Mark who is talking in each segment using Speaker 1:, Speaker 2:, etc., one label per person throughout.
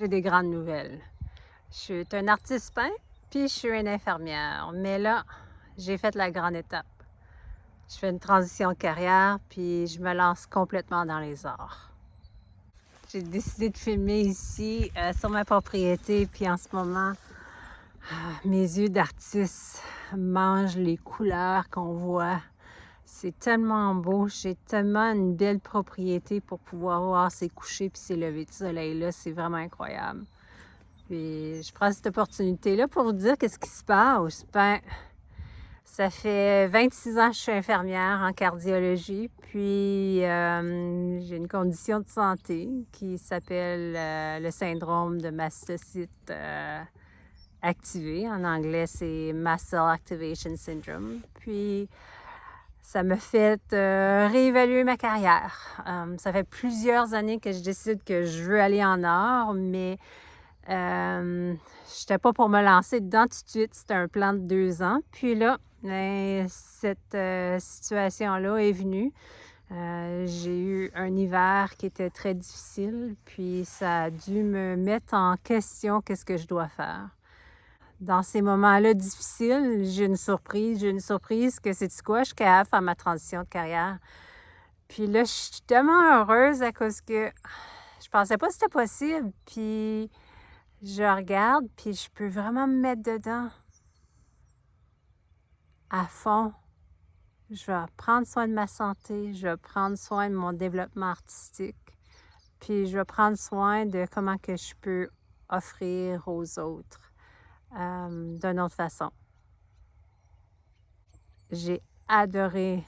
Speaker 1: J'ai des grandes nouvelles. Je suis un artiste peintre, puis je suis une infirmière. Mais là, j'ai fait la grande étape. Je fais une transition de carrière, puis je me lance complètement dans les arts. J'ai décidé de filmer ici, sur ma propriété, puis en ce moment, mes yeux d'artiste mangent les couleurs qu'on voit. C'est tellement beau, j'ai tellement une belle propriété pour pouvoir voir ces couchers puis ces levées de soleil-là. C'est vraiment incroyable. Puis je prends cette opportunité-là pour vous dire qu'est-ce qui se passe. Ben, ça fait 26 ans que je suis infirmière en cardiologie, puis j'ai une condition de santé qui s'appelle le syndrome de mastocyte activé. En anglais, c'est Mast Cell Activation Syndrome. Puis ça me fait réévaluer ma carrière. Ça fait plusieurs années que je décide que je veux aller en art, mais je n'étais pas pour me lancer dedans tout de suite. C'était un plan de 2 ans. Puis là, ben, cette situation-là est venue. J'ai eu un hiver qui était très difficile, puis ça a dû me mettre en question qu'est-ce que je dois faire. Dans ces moments-là difficiles, j'ai une surprise. J'ai une surprise que, sais-tu quoi, je suis capable de faire ma transition de carrière. Puis là, je suis tellement heureuse à cause que je pensais pas que c'était possible. Puis je regarde, puis je peux vraiment me mettre dedans à fond. Je vais prendre soin de ma santé, je vais prendre soin de mon développement artistique, puis je vais prendre soin de comment que je peux offrir aux autres d'une autre façon. J'ai adoré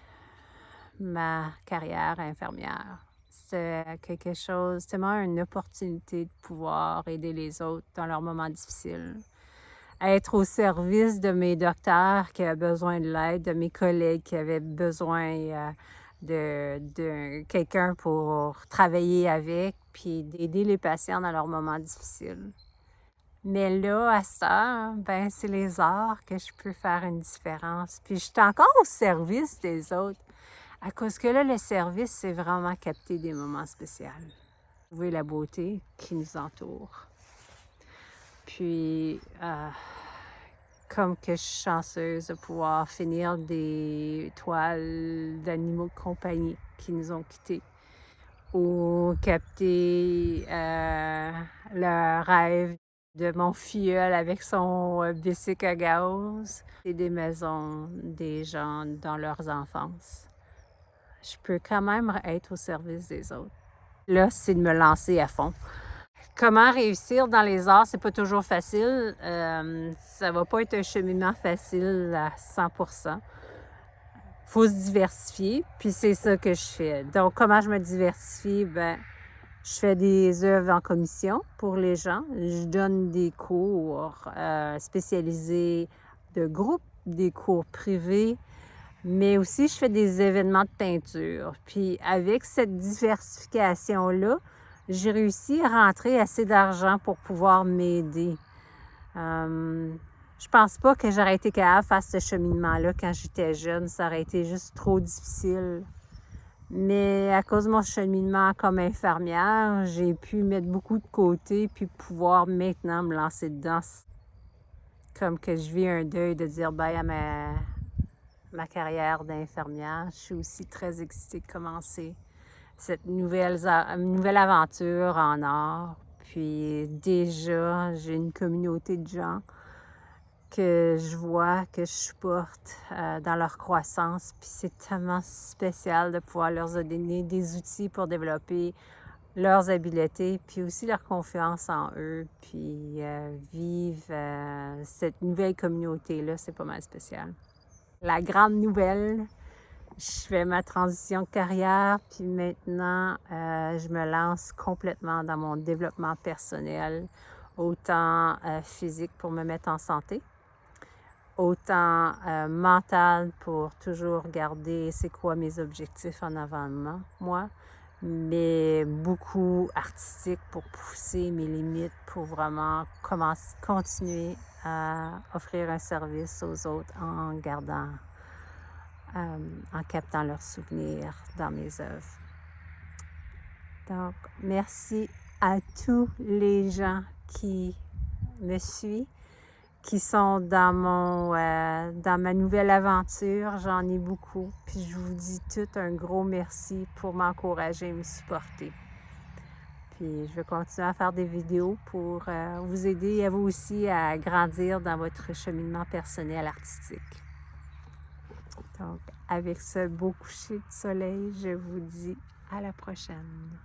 Speaker 1: ma carrière infirmière. C'est quelque chose, tellement une opportunité de pouvoir aider les autres dans leurs moments difficiles. Être au service de mes docteurs qui avaient besoin de l'aide, de mes collègues qui avaient besoin de quelqu'un pour travailler avec, puis d'aider les patients dans leurs moments difficiles. Mais là, à cette heure, ben, c'est les arts que je peux faire une différence. Puis je suis encore au service des autres. À cause que là, le service, c'est vraiment capter des moments spéciaux. Trouver la beauté qui nous entoure. Puis, comme que je suis chanceuse de pouvoir finir des toiles d'animaux de compagnie qui nous ont quittés. Ou capter le rêve de mon filleul avec son bicycle à gaz. Et des maisons des gens dans leurs enfances. Je peux quand même être au service des autres. Là, c'est de me lancer à fond. Comment réussir dans les arts, c'est pas toujours facile. Ça va pas être un cheminement facile à 100%. Faut se diversifier, puis c'est ça que je fais. Donc, comment je me diversifie? Ben, je fais des œuvres en commission pour les gens. Je donne des cours spécialisés de groupe, des cours privés, mais aussi je fais des événements de peinture. Puis avec cette diversification-là, j'ai réussi à rentrer assez d'argent pour pouvoir m'aider. Je pense pas que j'aurais été capable de faire ce cheminement-là quand j'étais jeune. Ça aurait été juste trop difficile. Mais à cause de mon cheminement comme infirmière, j'ai pu mettre beaucoup de côté puis pouvoir maintenant me lancer dedans. Comme que je vis un deuil de dire bye à ma carrière d'infirmière. Je suis aussi très excitée de commencer cette nouvelle aventure en art. Puis déjà, j'ai une communauté de gens que je vois, que je supporte dans leur croissance. Puis c'est tellement spécial de pouvoir leur donner des outils pour développer leurs habiletés, puis aussi leur confiance en eux, puis vivre cette nouvelle communauté-là, c'est pas mal spécial. La grande nouvelle, je fais ma transition de carrière, puis maintenant, je me lance complètement dans mon développement personnel, autant physique pour me mettre en santé, autant mental pour toujours garder c'est quoi mes objectifs en avant de moi, mais beaucoup artistique pour pousser mes limites, pour vraiment continuer à offrir un service aux autres en gardant, en captant leurs souvenirs dans mes œuvres. Donc, merci à tous les gens qui me suivent, qui sont dans ma nouvelle aventure. J'en ai beaucoup. Puis je vous dis tout un gros merci pour m'encourager et me supporter. Puis je vais continuer à faire des vidéos pour vous aider à vous aussi à grandir dans votre cheminement personnel artistique. Donc, avec ce beau coucher de soleil, je vous dis à la prochaine.